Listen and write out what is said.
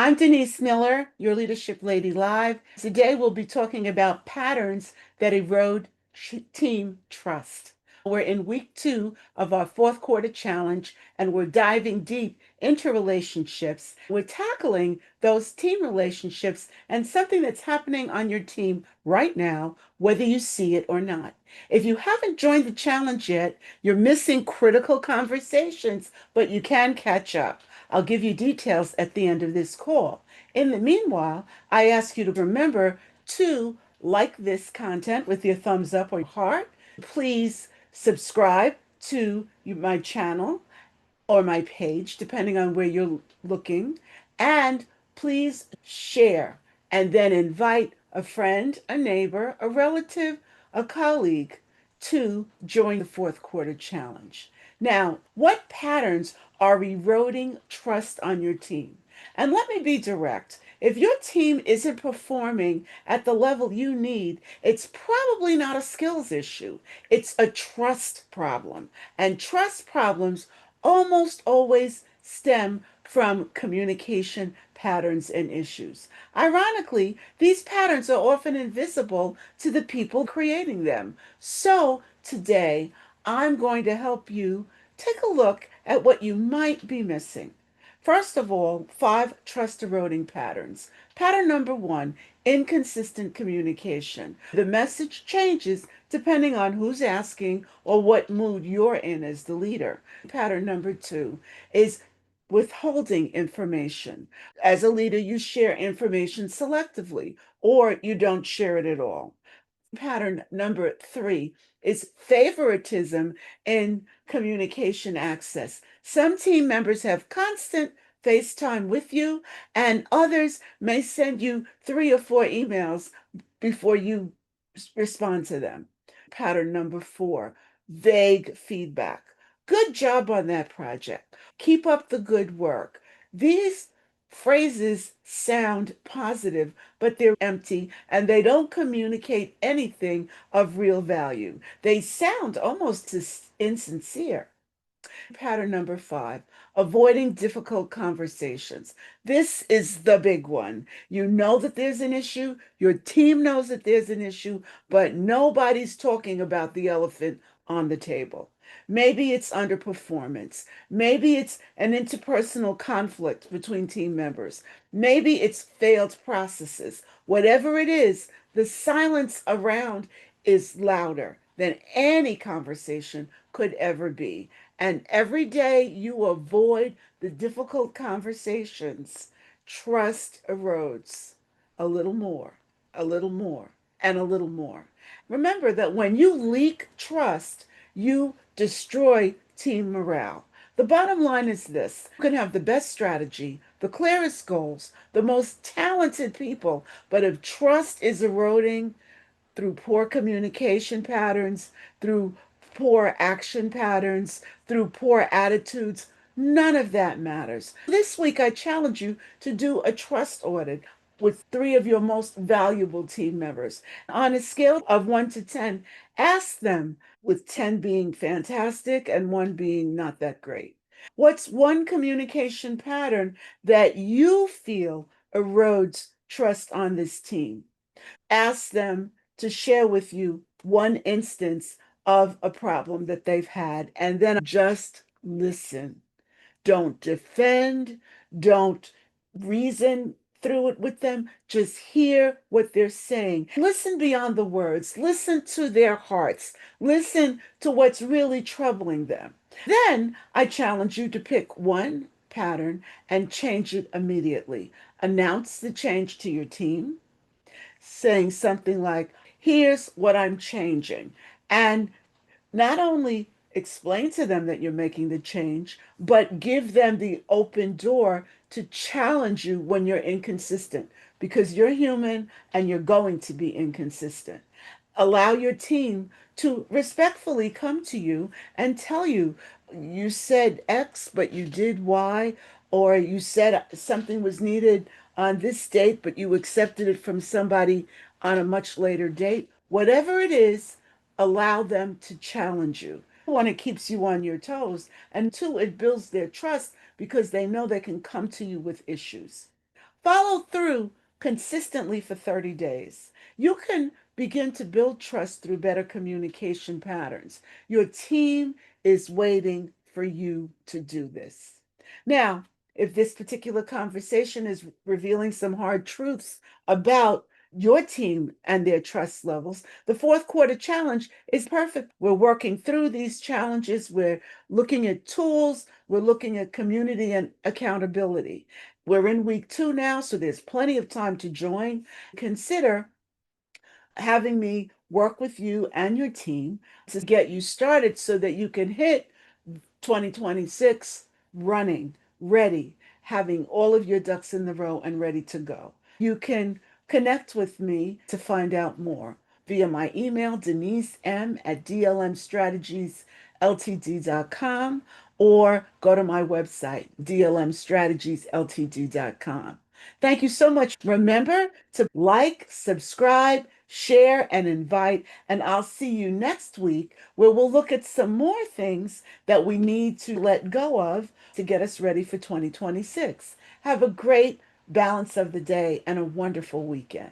I'm Denise Miller, your Leadership Lady Live. Today we'll be talking about patterns that erode team trust. We're in week 2 of our fourth quarter challenge, and we're diving deep into relationships. We're tackling those team relationships and something that's happening on your team right now, whether you see it or not. If you haven't joined the challenge yet, you're missing critical conversations, but you can catch up. I'll give you details at the end of this call. In the meanwhile, I ask you to remember to like this content with your thumbs up or heart. Please subscribe to my channel or my page, depending on where you're looking. And please share and then invite a friend, a neighbor, a relative, a colleague to join the fourth quarter challenge. Now, what patterns are eroding trust on your team? And let me be direct. If your team isn't performing at the level you need, it's probably not a skills issue. It's a trust problem. And trust problems almost always stem from communication patterns and issues. Ironically, these patterns are often invisible to the people creating them. So today, I'm going to help you take a look at what you might be missing. First of all, 5 trust eroding patterns. Pattern number 1, inconsistent communication. The message changes depending on who's asking or what mood you're in as the leader. Pattern number 2 is withholding information. As a leader, you share information selectively or you don't share it at all. Pattern number 3 is favoritism in communication access. Some team members have constant FaceTime with you, and others may send you 3 or 4 emails before you respond to them. Pattern number 4, vague feedback. Good job on that project. Keep up the good work. These phrases sound positive, but they're empty and they don't communicate anything of real value. They sound almost insincere. Pattern number 5, avoiding difficult conversations. This is the big one. You know that there's an issue, your team knows that there's an issue, but nobody's talking about the elephant on the table. Maybe it's underperformance. Maybe it's an interpersonal conflict between team members. Maybe it's failed processes. Whatever it is, the silence around is louder than any conversation could ever be. And every day you avoid the difficult conversations, trust erodes a little more, a little more, and a little more. Remember that when you leak trust, you destroy team morale. The bottom line is this: you can have the best strategy, the clearest goals, the most talented people, but if trust is eroding, through poor communication patterns, through poor action patterns, through poor attitudes. None of that matters. This week, I challenge you to do a trust audit with 3 of your most valuable team members. On a scale of 1 to 10, ask them, with 10 being fantastic and 1 being not that great. What's one communication pattern that you feel erodes trust on this team? Ask them to share with you one instance of a problem that they've had, and then just listen. Don't defend, don't reason through it with them. Just hear what they're saying. Listen beyond the words, listen to their hearts, listen to what's really troubling them. Then I challenge you to pick one pattern and change it immediately. Announce the change to your team, saying something like, here's what I'm changing. And not only explain to them that you're making the change, but give them the open door to challenge you when you're inconsistent, because you're human and you're going to be inconsistent. Allow your team to respectfully come to you and tell you, you said X, but you did Y, or you said something was needed on this date, but you accepted it from somebody on a much later date. Whatever it is, allow them to challenge you. One, it keeps you on your toes, and 2, it builds their trust because they know they can come to you with issues. Follow through consistently for 30 days. You can begin to build trust through better communication patterns. Your team is waiting for you to do this. Now, if this particular conversation is revealing some hard truths about your team and their trust levels, the fourth quarter challenge is perfect. We're working through these challenges. We're looking at tools. We're looking at community and accountability. We're in week 2 now, so there's plenty of time to join. Consider having me work with you and your team to get you started so that you can hit 2026 running, ready, having all of your ducks in the row and ready to go. You can connect with me to find out more via my email, Denise M at dlmstrategiesltd.com, or go to my website, dlmstrategiesltd.com. Thank you so much. Remember to like, subscribe, share, and invite. And I'll see you next week where we'll look at some more things that we need to let go of to get us ready for 2026. Have a great balance of the day and a wonderful weekend.